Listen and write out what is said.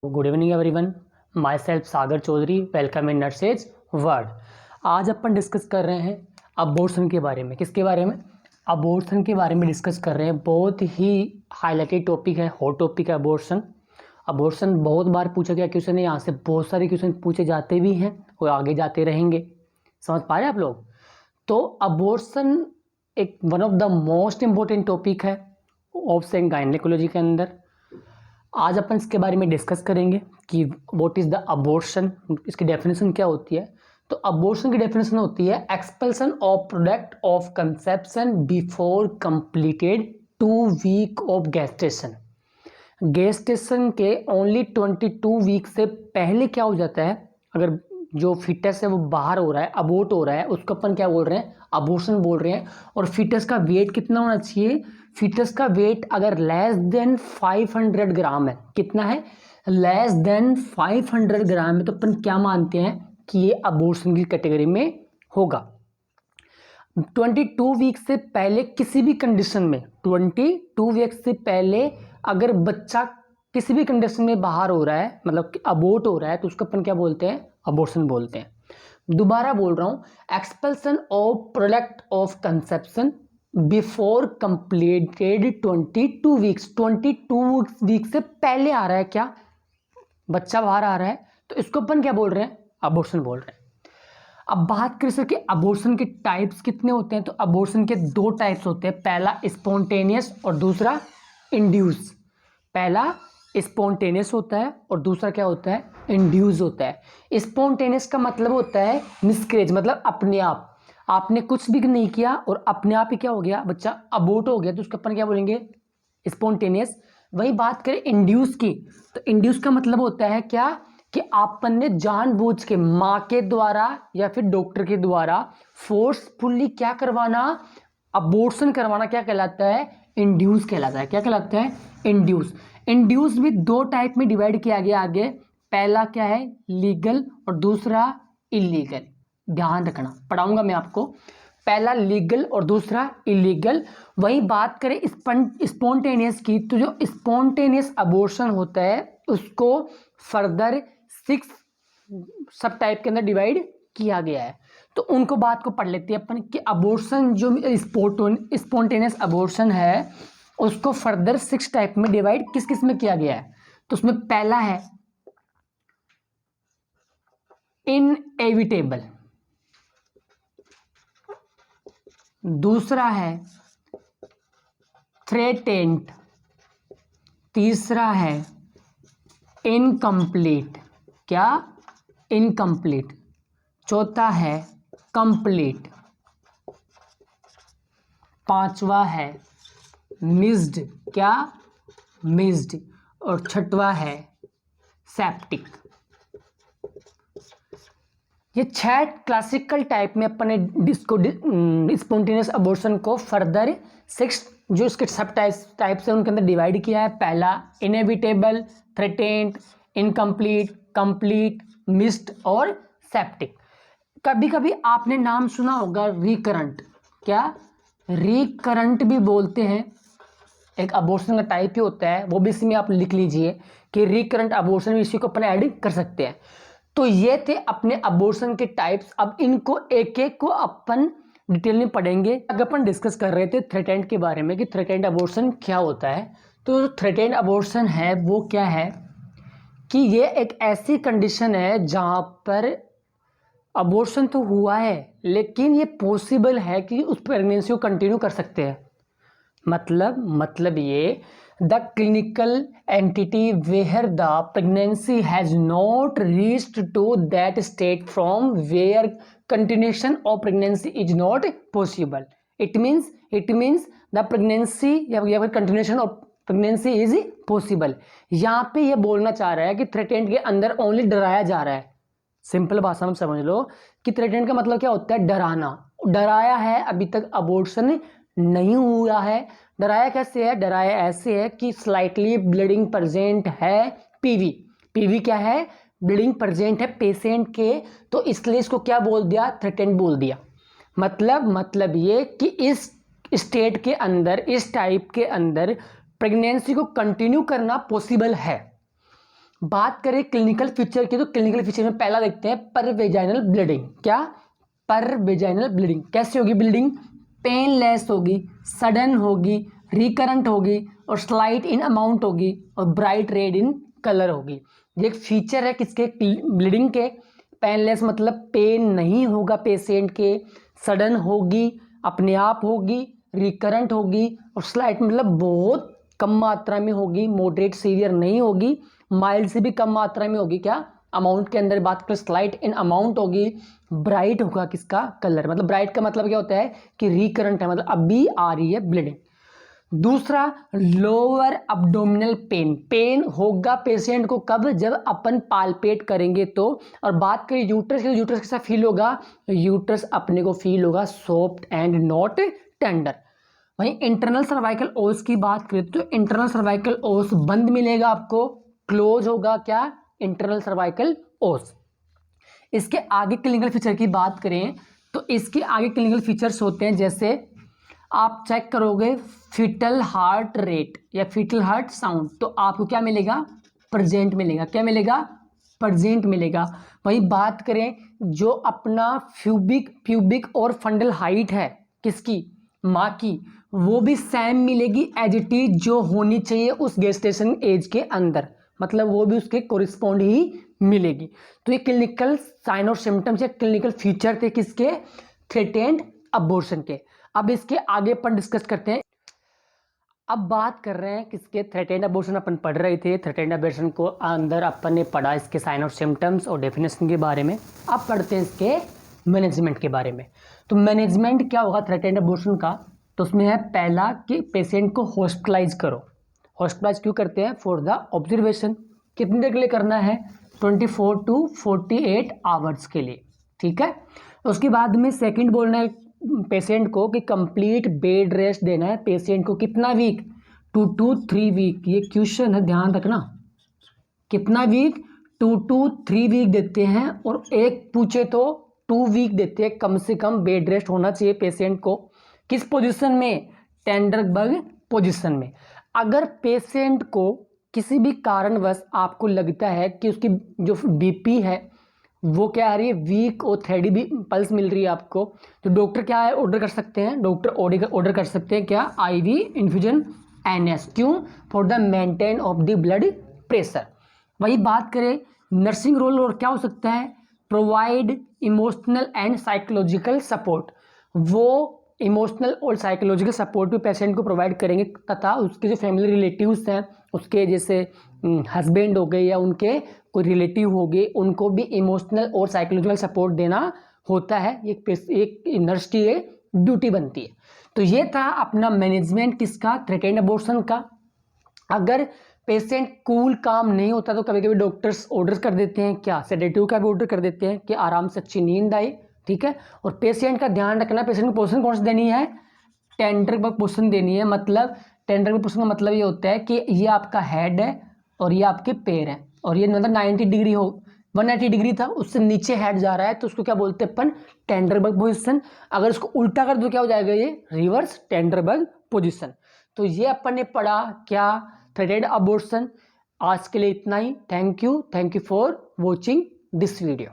Good evening everyone, myself Sagar Chaudhary, welcome in nurses world. आज अपन discuss कर रहे हैं अबॉर्शन के बारे में। किसके बारे में? अबॉर्शन के बारे में डिस्कस कर रहे हैं। बहुत ही हाईलाइटेड टॉपिक है, हॉट टॉपिक है अबॉर्शन। अबॉर्शन बहुत बार पूछा गया क्वेश्चन है, यहाँ से बहुत सारे क्वेश्चन पूछे जाते भी हैं और आगे जाते रहेंगे। समझ पा रहे हैं आप लोग? तो अबॉर्शन एक one of the most important topic है ऑब्स एंड गायनेकोलॉजी के अंदर। आज अपन इसके बारे में डिस्कस करेंगे कि व्हाट इज़ द अबॉर्शन, इसकी डेफिनेशन क्या होती है। तो अबॉर्शन की डेफिनेशन होती है expulsion of product of conception before completed 2 week of gestation. Gestation के ओनली 22 वीक से पहले क्या हो जाता है, अगर जो फिटस है वो बाहर हो रहा है, अबॉर्ट हो रहा है, उसको अपन क्या बोल रहे हैं? अबॉर्शन बोल रहे हैं। और फिटस का वेट कितना होना चाहिए? फिटस का वेट अगर लेस देन 500 ग्राम है, कितना है? लेस देन 500 ग्राम है, तो अपन क्या मानते हैं कि ये अबॉर्शन की कैटेगरी में होगा। 22 वीक से पहले किसी भी कंडीशन में, 22 वीक से पहले अगर बच्चा किसी भी कंडीशन में बाहर हो रहा है, मतलब अबॉर्ट हो रहा है, तो उसको अपन क्या बोलते हैं? अबॉर्शन बोलते हैं। दोबारा बोल रहा हूं, expulsion of product of conception before completed 22 weeks. 22 week से पहले आ रहा है क्या, बच्चा बाहर आ रहा है, तो इसको अपन क्या बोल रहे हैं? अबॉर्शन बोल रहे हैं। अब बात करें सर कि अबॉर्शन के टाइप्स कितने होते हैं, तो अबॉर्शन के 2 टाइप्स होते हैं, पहला स्पॉन्टेनियस और दूसरा इंड्यूस। पहला स्पॉन्टेनियस होता है और दूसरा क्या होता है? इंड्यूस होता है। स्पॉन्टेनियस का मतलब होता है मिसकैरेज, मतलब अपने आप, आपने कुछ भी नहीं किया और अपने आप ही क्या हो गया, बच्चा अबॉर्ट हो गया, तो उसको अपन क्या बोलेंगे? स्पॉन्टेनियस। वही बात करें इंड्यूस की, तो इंड्यूस का मतलब होता है क्या कि आपन ने जानबूझ के माँ के द्वारा या फिर डॉक्टर के द्वारा फोर्सफुली क्या करवाना, अबॉर्शन करवाना, क्या कहलाता है? इंड्यूस कहलाता है। क्या कहलाता है? इंड्यूस। इंड्यूस भी 2 टाइप में डिवाइड किया गया आगे। पहला क्या है? लीगल और दूसरा इलीगल। ध्यान रखना, पढ़ाऊंगा मैं आपको। पहला लीगल और दूसरा इलीगल। वही बात करें स्पॉन्टेनियस की, तो जो स्पॉन्टेनियस अबॉर्शन होता है उसको फर्दर 6 सब टाइप के अंदर डिवाइड किया गया है। तो उनको बात को पढ़ लेते हैं अपन कि अबॉर्शन जो स्पॉन्टेनियस अबॉर्शन है उसको फर्दर 6 टाइप में डिवाइड किस किस में किया गया है। तो उसमें पहला है इनएविटेबल, दूसरा है थ्रेटेंट, तीसरा है इनकम्प्लीट। क्या? इनकम्प्लीट। चौथा है कंप्लीट। पांचवा है मिस्ड। क्या? मिस्ड। और छठवा है सेप्टिक। ये 6 क्लासिकल टाइप में अपन ने स्पॉन्टेनियस अबॉर्शन को फर्दर 6 जो इसके सब टाइप्स है उनके अंदर डिवाइड किया है। पहला इनएविटेबल, थ्रेटेंट, इनकम्प्लीट, कंप्लीट, मिस्ड और सेप्टिक। कभी कभी आपने नाम सुना होगा रिकरंट। क्या? रिकरंट भी बोलते हैं, एक अबॉर्शन का टाइप ही होता है, वो भी इसमें आप लिख लीजिए कि रिकरंट अबॉर्शन भी इसी को अपन ऐड कर सकते हैं। तो ये थे अपने अबॉर्शन के टाइप्स। अब इनको एक एक को अपन डिटेल में पढ़ेंगे। अगर अपन डिस्कस कर रहे थे थ्रेटेंट के बारे में कि थ्रेटेंट अबॉर्शन क्या होता है, तो थ्रेटेंट अबॉर्शन है वो क्या है कि ये एक ऐसी कंडीशन है जहां पर अबॉर्शन तो हुआ है लेकिन ये पॉसिबल है कि उस प्रेगनेंसी को कंटिन्यू कर सकते हैं। मतलब ये the clinical entity where the pregnancy has not reached to that state from where continuation of pregnancy is not possible. It means the pregnancy या continuation of pregnancy is possible. यहाँ पे ये बोलना चाह रहा है कि थ्रेटेंट के अंदर ओनली डराया जा रहा है। सिंपल भाषा में समझ लो कि थ्रेटेंट का मतलब क्या होता है? डराना। डराया है, अभी तक अबॉर्शन नहीं हुआ है। डराया कैसे है? डराया ऐसे है कि स्लाइटली ब्लीडिंग प्रेजेंट है, पीवी क्या है? ब्लीडिंग प्रेजेंट है पेशेंट के, तो इसलिए इसको क्या बोल दिया? थ्रेटेंट बोल दिया। मतलब ये कि इस स्टेट के अंदर, इस टाइप के अंदर प्रेगनेंसी को कंटिन्यू करना पॉसिबल है। बात करें क्लिनिकल फीचर की, तो क्लिनिकल फीचर में पहला देखते हैं पर वेजाइनल ब्लीडिंग। क्या? पर वेजाइनल ब्लीडिंग। कैसे होगी ब्लीडिंग? पेनलेस होगी, सडन होगी, रिकरेंट होगी और स्लाइट इन अमाउंट होगी और ब्राइट रेड इन कलर होगी। ये एक फीचर है किसके? ब्लीडिंग के। पेनलेस मतलब पेन नहीं होगा पेशेंट के, सडन होगी, अपने आप होगी, रिकरेंट होगी और स्लाइट मतलब बहुत कम मात्रा में होगी, मॉडरेट सीवियर नहीं होगी, माइल्ड से भी कम मात्रा में होगी। क्या? अमाउंट के अंदर बात करें स्लाइट इन अमाउंट होगी, ब्राइट होगा किसका? कलर। मतलब ब्राइट का मतलब क्या होता है कि रिकरेंट है, मतलब अभी आ रही है ब्लीडिंग। दूसरा, लोअर अब्डोमिनल पेन। पेन होगा पेशेंट को कब? जब अपन पालपेट करेंगे तो। और बात करें यूट्रस की, यूट्रस कैसा फील होगा? यूट्रस अपने को फील होगा सॉफ्ट एंड नॉट टेंडर। वहीं इंटरनल सर्वाइकल ओस की बात करें तो इंटरनल सर्वाइकल ओस बंद मिलेगा आपको, क्लोज होगा क्या? इंटरनल सर्वाइकल ओस। इसके आगे क्लिनिकल फीचर की बात करें तो इसके आगे क्लिनिकल फीचर्स होते हैं, जैसे आप चेक करोगे फीटल हार्ट रेट या फीटल हार्ट साउंड, तो आपको क्या मिलेगा? प्रेजेंट मिलेगा। क्या मिलेगा? प्रेजेंट मिलेगा। वही बात करें जो अपना प्यूबिक और फंडल हाइट है किसकी? माँ की, वो भी सेम मिलेगी एज इट इज जो होनी चाहिए उस गेस्टेशन एज के अंदर, मतलब वो भी उसके कोरिस्पॉन्ड ही मिलेगी। तो ये क्लिनिकल साइन और सिम्टम्स या क्लिनिकल फीचर थे किसके? थ्रेटेंड अबॉर्शन के। अब इसके आगे अपन डिस्कस करते हैं। अब बात कर रहे हैं किसके? थ्रेटेंड अबॉर्शन अपन पढ़ रहे थे। थ्रेटेंड अबॉर्शन को अंदर अपन ने पढ़ा इसके साइन और सिम्टम्स और डेफिनेशन के बारे में। अब पढ़ते हैं इसके मैनेजमेंट के बारे में। तो मैनेजमेंट क्या होगा थ्रेटेंड अबॉर्शन का? तो उसमें है पहला कि पेशेंट को हॉस्पिटलाइज करो। हॉस्पिटलाइज क्यों करते हैं? For the observation. कितनी देर के लिए करना है? 24 to 48 आवर्स के लिए। ठीक है। उसके बाद में सेकंड बोलना है पेशेंट को कि कंप्लीट बेड रेस्ट देना है पेशेंट को। कितना वीक? 2 to 3 week. ये क्वेश्चन है, ध्यान रखना। कितना वीक? 2 to 3 वीक देते हैं। और एक पूछे तो 2 वीक देते हैं कम से कम बेड रेस्ट होना चाहिए पेशेंट को। किस पोजीशन में? टेंडर बग पोजीशन में। अगर पेशेंट को किसी भी कारणवश आपको लगता है कि उसकी जो बीपी है वो क्या आ रही है? वीक और थ्रेडी भी पल्स मिल रही है आपको, तो डॉक्टर क्या है? ऑर्डर कर सकते हैं। डॉक्टर ऑर्डर कर सकते हैं क्या? IV infusion NS। क्यों? For the maintain of the blood pressure. वही बात करें नर्सिंग रोल और क्या हो सकता है? Provide emotional and psychological support. वो इमोशनल और साइकोलॉजिकल सपोर्ट भी पेशेंट को प्रोवाइड करेंगे, तथा उसके जो फैमिली रिलेटिव्स हैं, उसके जैसे हस्बैंड हो गए या उनके कोई रिलेटिव हो गए, उनको भी इमोशनल और साइकोलॉजिकल सपोर्ट देना होता है। एक नर्स की ड्यूटी बनती है। तो ये था अपना मैनेजमेंट किसका? थ्रेटेंड अबॉर्शन का। अगर पेशेंट कूल काम नहीं होता तो कभी कभी डॉक्टर्स ऑर्डर कर देते हैं क्या? सेडेटिव का भी ऑर्डर कर देते हैं कि आराम से अच्छी नींद आए। ठीक है। और पेशेंट का ध्यान रखना, पेशेंट को पोजीशन कौन सी देनी है? टेंडर बग पोजीशन देनी है। मतलब टेंडर बग पोजीशन का मतलब ये होता है कि ये आपका हेड है और ये आपके पैर हैं, और ये मतलब 90 डिग्री हो, 180 डिग्री था, उससे नीचे हेड जा रहा है, तो उसको क्या बोलते हैं अपन? Tender bug position. अगर उसको उल्टा कर दो क्या हो जाएगा? ये रिवर्स टेंडर बग पोजिशन। तो ये अपन ने पढ़ा क्या? Threatened abortion. आज के लिए इतना ही। Thank you for watching this video.